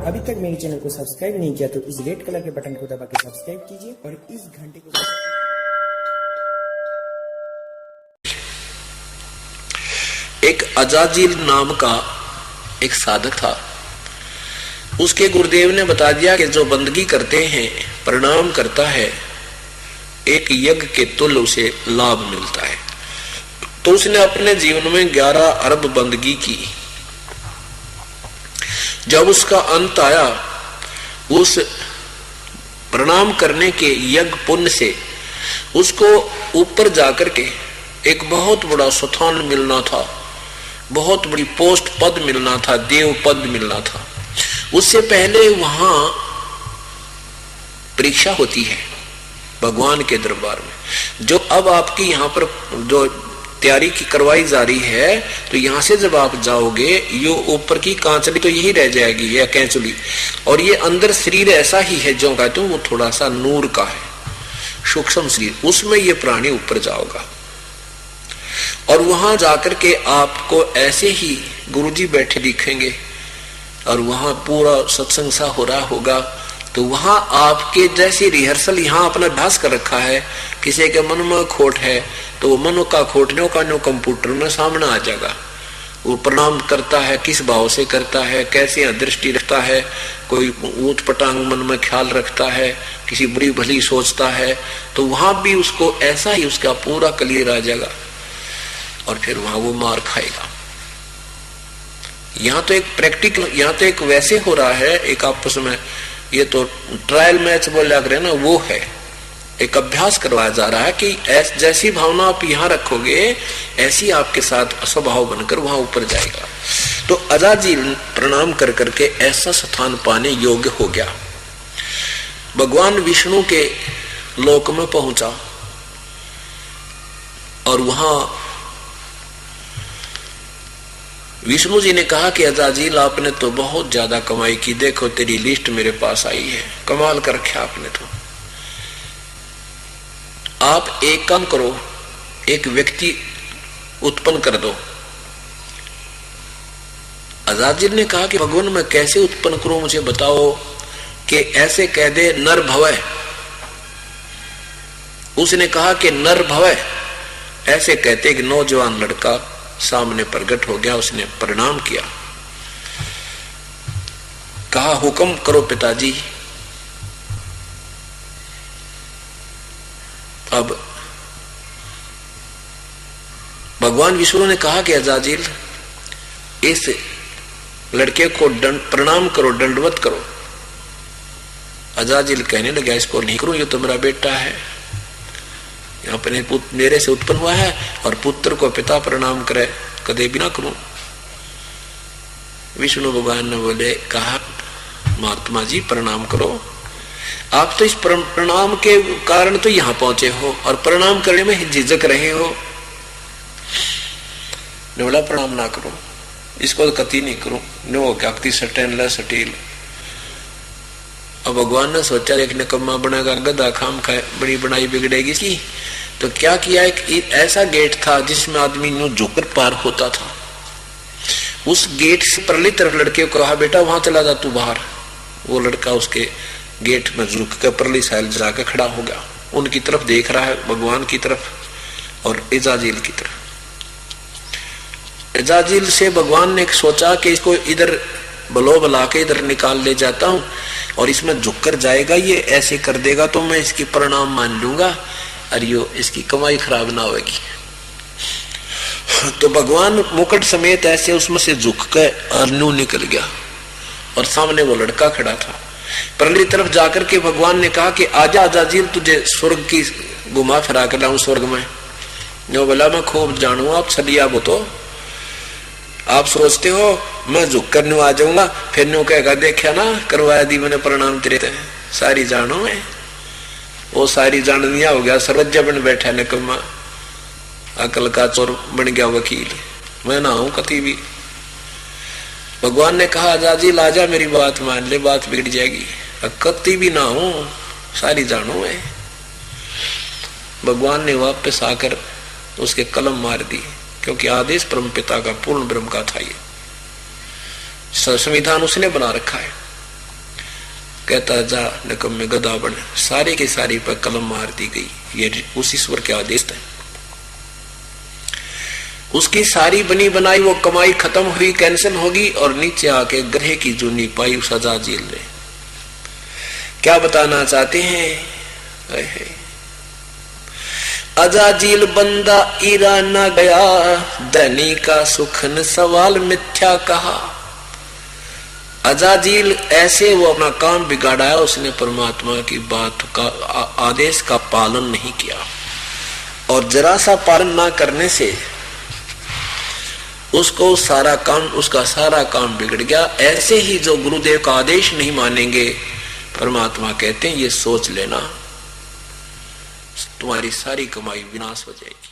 अभी तक मेरे चैनल को सब्सक्राइब नहीं किया तो इस रेड कलर के बटन को दबा के सब्सक्राइब कीजिए और इस घंटे को। एक अजाजिल नाम का एक साधक था। उसके गुरुदेव ने बता दिया कि जो बंदगी करते हैं, प्रणाम करता है, एक यज्ञ के तुल्य उसे लाभ मिलता है। तो उसने अपने जीवन में 11 अरब बंदगी की। जब उसका अंत आया, उस प्रणाम करने के यज्ञ पुण्य से उसको ऊपर जाकर के एक बहुत बड़ा स्थान मिलना था, बहुत बड़ी पोस्ट पद मिलना था, देव पद मिलना था। उससे पहले वहां परीक्षा होती है भगवान के दरबार में। जो अब आपकी यहाँ पर जो तैयारी की करवाई जा रही है, तो यहां से जब आप जाओगे, ये ऊपर की कांचली तो यही रह जाएगी या कैंचली, और ये अंदर शरीर ऐसा ही है जो कहते हैं वो थोड़ा सा नूर का है, सूक्ष्म शरीर, उसमें ये प्राणी ऊपर जाओगा। और वहां जाकर के आपको ऐसे ही गुरुजी बैठे दिखेंगे और वहां पूरा सत्संग सा हो रहा होगा। तो वहां आपके जैसी रिहर्सल यहाँ अपना अभ्यास कर रखा है। किसी के मन में खोट है तो वो मनो का खोटने का नो कंप्यूटर में सामने आ जाएगा। वो प्रणाम करता है, किस भाव से करता है, कैसे दृष्टि रखता है, कोई ऊंच पटांग मन में ख्याल रखता है, किसी बुरी भली सोचता है, तो वहां भी उसको ऐसा ही उसका पूरा क्लियर आ जाएगा और फिर वहां वो मार खाएगा। यहाँ तो एक प्रैक्टिकल, यहाँ तो एक वैसे हो रहा है, एक आपस में ये तो ट्रायल मैच बोल रहे ना, वो है एक अभ्यास करवाया जा रहा है कि जैसी भावना आप यहाँ रखोगे ऐसी आपके साथ स्वभाव बनकर वहां ऊपर जाएगा। तो अजाजिल प्रणाम कर करके ऐसा स्थान पाने योग्य हो गया। भगवान विष्णु के लोक में पहुंचा और वहां विष्णु जी ने कहा कि अजाजिल आपने तो बहुत ज्यादा कमाई की, देखो तेरी लिस्ट मेरे पास आई है, कमाल कर रखा आपने तो। आप एक काम करो, एक व्यक्ति उत्पन्न कर दो। अजाजिल ने कहा कि भगवान मैं कैसे उत्पन्न करूं, मुझे बताओ। कि ऐसे कह दे नर भवय। उसने कहा कि नर भवय ऐसे कहते कि नौजवान लड़का सामने प्रकट हो गया। उसने प्रणाम किया, कहा हुक्म करो पिताजी। अब भगवान विष्णु ने कहा कि अजाजिल इस लड़के को प्रणाम करो, दंडवत करो। अजाजिल कहने लगा इसको नहीं करूं, ये तो मेरा बेटा है, अपने पुत्र मेरे से उत्पन्न हुआ है और पुत्र को पिता प्रणाम करे, कदे भी ना करूं। विष्णु भगवान ने बोले कहा महात्मा जी प्रणाम करो, आप तो इस प्रणाम के कारण तो यहां पहुंचे हो और प्रणाम करने में झिझक रहे हो। ने बोला प्रणाम ना करो, इसको तो कति नहीं करूं, नो क्या सटेल सटील। अब भगवान ने सोचा एक निकम्मा बनेगा गधा खाम खाए, बड़ी बनाई बिगड़ेगी इसकी। तो क्या किया, एक ऐसा गेट था जिसमें आदमी यूं झुककर पार होता था। उस गेट से परली तरफ लड़के को कहा बेटा वहां चला जा तू बाहर। वो लड़का उसके गेट में झुक कर परली साइड जाकर खड़ा हो गया, उनकी तरफ देख रहा है, भगवान की तरफ और इजाजिल की तरफ। इजाजिल से भगवान ने सोचा कि इसको इधर बलो बला के इधर निकाल ले जाता हूं और इसमें झुककर जाएगा, ये ऐसे कर देगा तो मैं इसकी परिणाम मान लूंगा और यो इसकी कमाई खराब ना होगी। तो भगवान मुकुट समेत ऐसे उसमें से झुक कर अर्नु निकल गया और सामने वो लड़का खड़ा था। परली तरफ जाकर के भगवान ने कहा कि आजा अजाजिल, तुझे स्वर्ग की घुमा फिरा कर लाऊं स्वर्ग में। जो बोला मैं खूब जानू, आप चलिए आप तो आप सोचते हो मैं झुक कर न्यू आ जाऊंगा, फिर न्यू कहेगा देखा ना करवाया दी मैंने प्रणाम तेरे, सारी जानो मैं। वो सारी जान दिया हो गया, सर्वज्ञ बन बैठा निकम्मा, अकल का चोर बन गया वकील, मैं ना हूं कति भी। भगवान ने कहा अजाजिल आजा मेरी बात मान ले, बात बिगड़ जाएगी, कति भी ना हूं, सारी जानो मैं। भगवान ने वापस आकर उसके कलम मार दी, क्योंकि आदेश परम पिता का पूर्ण ब्रह्म का था। ये संविधान उसने बना रखा है। कहता जा नकम में गदा बने, सारे के सारे पर कलम मार दी गई। ये उस ईश्वर के आदेश है। उसकी सारी बनी बनाई वो कमाई खत्म हुई, कैंसिल होगी, और नीचे आके गधे की जूनी पाई उस अजाजील ने। क्या बताना चाहते हैं? अजाजील बंदा ईरा न गया, धनी का सुखन सवाल मिथ्या कहा। अजाजील ऐसे वो अपना काम बिगाड़ा, उसने परमात्मा की बात का आदेश का पालन नहीं किया, और जरा सा पालन ना करने से उसको उसका सारा काम बिगड़ गया। ऐसे ही जो गुरुदेव का आदेश नहीं मानेंगे, परमात्मा कहते हैं ये सोच लेना तुम्हारी सारी कमाई विनाश हो जाएगी।